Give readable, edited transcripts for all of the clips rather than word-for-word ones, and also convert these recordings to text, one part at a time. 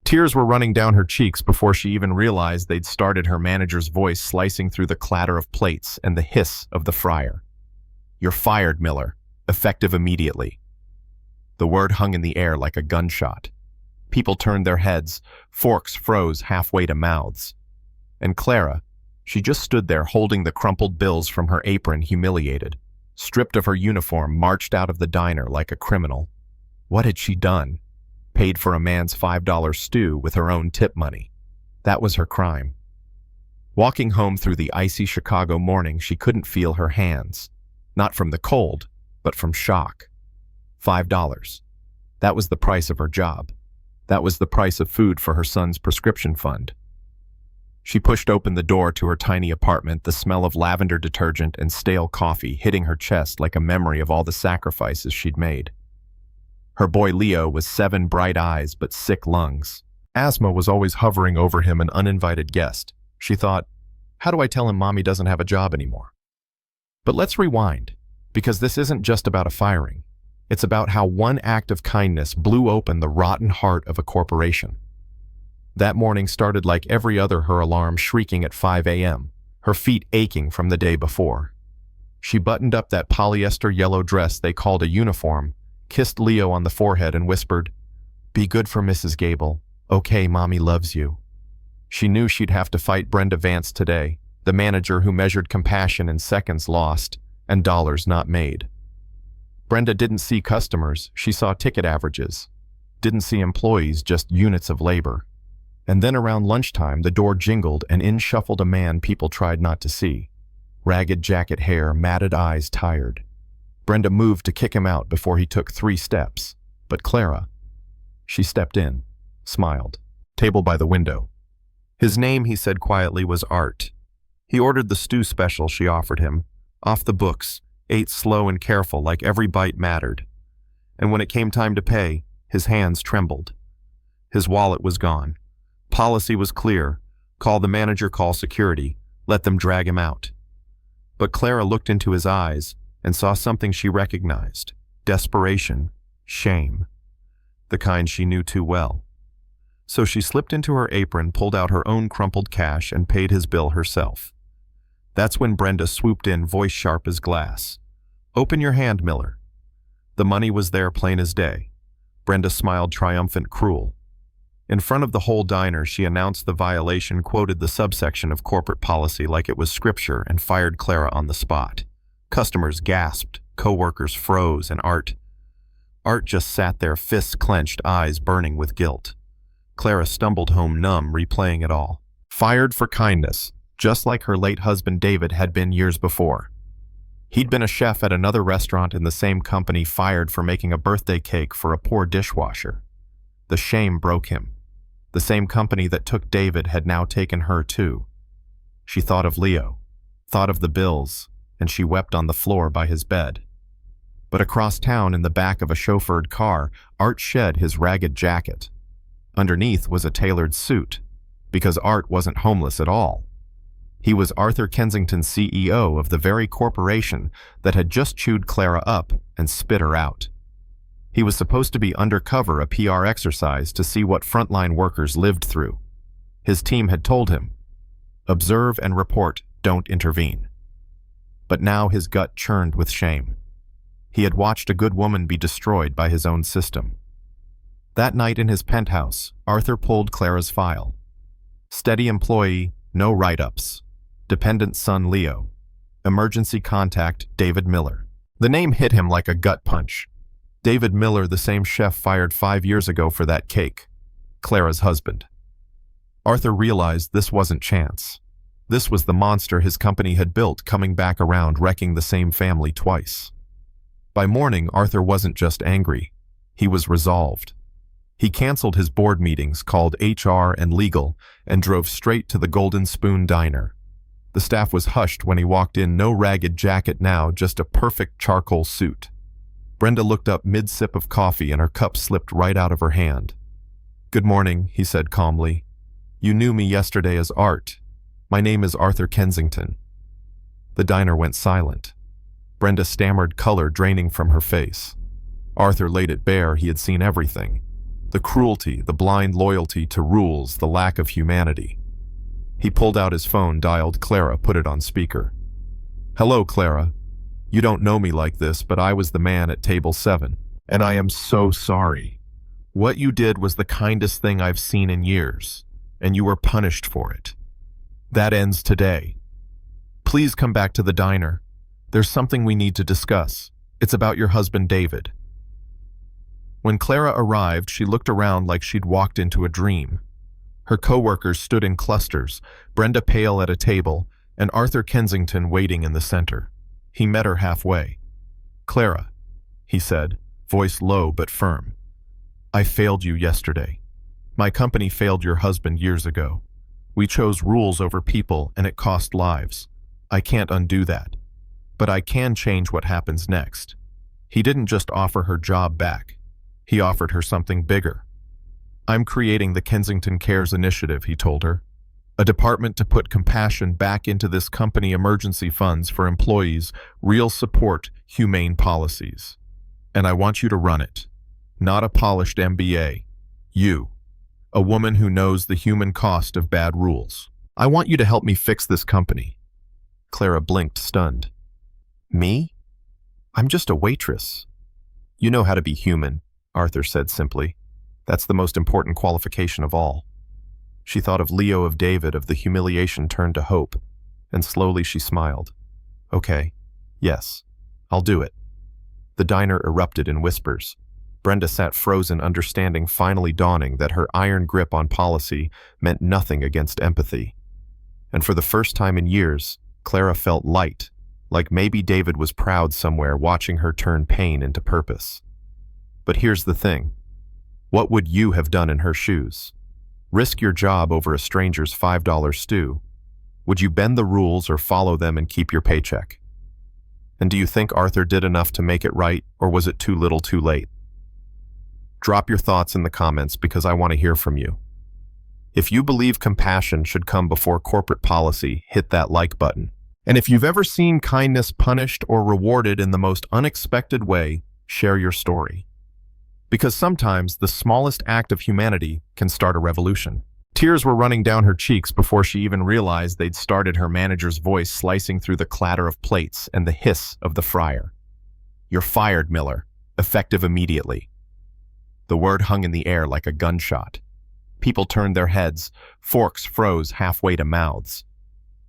Tears were running down her cheeks before she even realized they'd started, her manager's voice slicing through the clatter of plates and the hiss of the fryer. "You're fired, Miller. Effective immediately." The word hung in the air like a gunshot. People turned their heads, forks froze halfway to mouths. And Clara, she just stood there holding the crumpled bills from her apron, humiliated. Stripped of her uniform, marched out of the diner like a criminal. What had she done? Paid for a man's $5 stew with her own tip money. That was her crime. Walking home through the icy Chicago morning, she couldn't feel her hands. Not from the cold, but from shock. $5. That was the price of her job. That was the price of food for her son's prescription fund. She pushed open the door to her tiny apartment, the smell of lavender detergent and stale coffee hitting her chest like a memory of all the sacrifices she'd made. Her boy Leo was 7 bright eyes but sick lungs. Asthma was always hovering over him, an uninvited guest. She thought, how do I tell him Mommy doesn't have a job anymore? But let's rewind, because this isn't just about a firing. It's about how one act of kindness blew open the rotten heart of a corporation. That morning started like every other, her alarm shrieking at 5 a.m., her feet aching from the day before. She buttoned up that polyester yellow dress they called a uniform, kissed Leo on the forehead and whispered, "Be good for Mrs. Gable. Okay, Mommy loves you." She knew she'd have to fight Brenda Vance today, the manager who measured compassion in seconds lost and dollars not made. Brenda didn't see customers, she saw ticket averages. Didn't see employees, just units of labor. And then around lunchtime, the door jingled and in shuffled a man people tried not to see. Ragged jacket hair, matted eyes, tired. Brenda moved to kick him out before he took 3 steps. But Clara, she stepped in, smiled. Table by the window. His name, he said quietly, was Art. He ordered the stew special she offered him, off the books, ate slow and careful like every bite mattered. And when it came time to pay, his hands trembled. His wallet was gone. Policy was clear. Call the manager, call security, let them drag him out. But Clara looked into his eyes and saw something she recognized. Desperation, shame. The kind she knew too well. So she slipped into her apron, pulled out her own crumpled cash, and paid his bill herself. That's when Brenda swooped in, voice sharp as glass. "Open your hand, Miller." The money was there, plain as day. Brenda smiled, triumphant, cruel. In front of the whole diner, she announced the violation, quoted the subsection of corporate policy like it was scripture, and fired Clara on the spot. Customers gasped, co-workers froze, and Art just sat there, fists clenched, eyes burning with guilt. Clara stumbled home numb, replaying it all. Fired for kindness, just like her late husband David had been years before. He'd been a chef at another restaurant in the same company, fired for making a birthday cake for a poor dishwasher. The shame broke him. The same company that took David had now taken her too. She thought of Leo, thought of the bills, and she wept on the floor by his bed. But across town, in the back of a chauffeured car, Art shed his ragged jacket. Underneath was a tailored suit, because Art wasn't homeless at all. He was Arthur Kensington, CEO of the very corporation that had just chewed Clara up and spit her out. He was supposed to be undercover, a PR exercise to see what frontline workers lived through. His team had told him, observe and report, don't intervene. But now his gut churned with shame. He had watched a good woman be destroyed by his own system. That night in his penthouse, Arthur pulled Clara's file. Steady employee, no write-ups. Dependent son Leo. Emergency contact David Miller. The name hit him like a gut punch. David Miller, the same chef fired 5 years ago for that cake. Clara's husband. Arthur realized this wasn't chance. This was the monster his company had built, coming back around, wrecking the same family twice. By morning, Arthur wasn't just angry. He was resolved. He canceled his board meetings, called HR and legal, and drove straight to the Golden Spoon Diner. The staff was hushed when he walked in, no ragged jacket now, just a perfect charcoal suit. Brenda looked up mid-sip of coffee and her cup slipped right out of her hand. "Good morning," he said calmly. "You knew me yesterday as Art. My name is Arthur Kensington." The diner went silent. Brenda stammered, color draining from her face. Arthur laid it bare. He had seen everything. The cruelty, the blind loyalty to rules, the lack of humanity. He pulled out his phone, dialed Clara, put it on speaker. "Hello, Clara. You don't know me like this, but I was the man at table 7. And I am so sorry. What you did was the kindest thing I've seen in years, and you were punished for it. That ends today. Please come back to the diner. There's something we need to discuss. It's about your husband, David." When Clara arrived, she looked around like she'd walked into a dream. Her co-workers stood in clusters, Brenda pale at a table, and Arthur Kensington waiting in the center. He met her halfway. "Clara," he said, voice low but firm. "I failed you yesterday. My company failed your husband years ago. We chose rules over people, and it cost lives. I can't undo that. But I can change what happens next." He didn't just offer her job back. He offered her something bigger. "I'm creating the Kensington Cares Initiative," he told her. "A department to put compassion back into this company, emergency funds for employees, real support, humane policies. And I want you to run it. Not a polished MBA. You. A woman who knows the human cost of bad rules. I want you to help me fix this company." Clara blinked, stunned. "Me? I'm just a waitress." "You know how to be human," Arthur said simply. "That's the most important qualification of all." She thought of Leo, of David, of the humiliation turned to hope, and slowly she smiled. "Okay, yes, I'll do it." The diner erupted in whispers. Brenda sat frozen, understanding finally dawning that her iron grip on policy meant nothing against empathy. And for the first time in years, Clara felt light, like maybe David was proud somewhere watching her turn pain into purpose. But here's the thing. What would you have done in her shoes? Risk your job over a stranger's $5 stew? Would you bend the rules or follow them and keep your paycheck? And do you think Arthur did enough to make it right, or was it too little too late? Drop your thoughts in the comments because I want to hear from you. If you believe compassion should come before corporate policy, hit that like button. And if you've ever seen kindness punished or rewarded in the most unexpected way, share your story. Because sometimes the smallest act of humanity can start a revolution. Tears were running down her cheeks before she even realized they'd started her manager's voice slicing through the clatter of plates and the hiss of the fryer. "You're fired, Miller. Effective immediately." The word hung in the air like a gunshot. People turned their heads, forks froze halfway to mouths.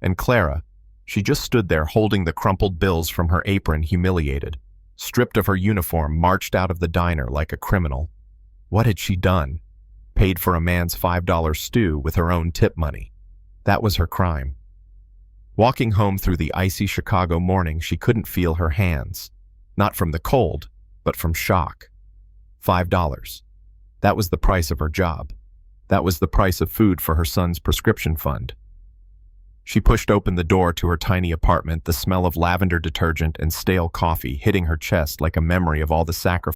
And Clara, she just stood there holding the crumpled bills from her apron, humiliated. Stripped of her uniform, marched out of the diner like a criminal. What had she done? Paid for a man's $5 stew with her own tip money. That was her crime. Walking home through the icy Chicago morning, she couldn't feel her hands. Not from the cold, but from shock. $5. That was the price of her job. That was the price of food for her son's prescription fund. She pushed open the door to her tiny apartment, the smell of lavender detergent and stale coffee hitting her chest like a memory of all the sacrifice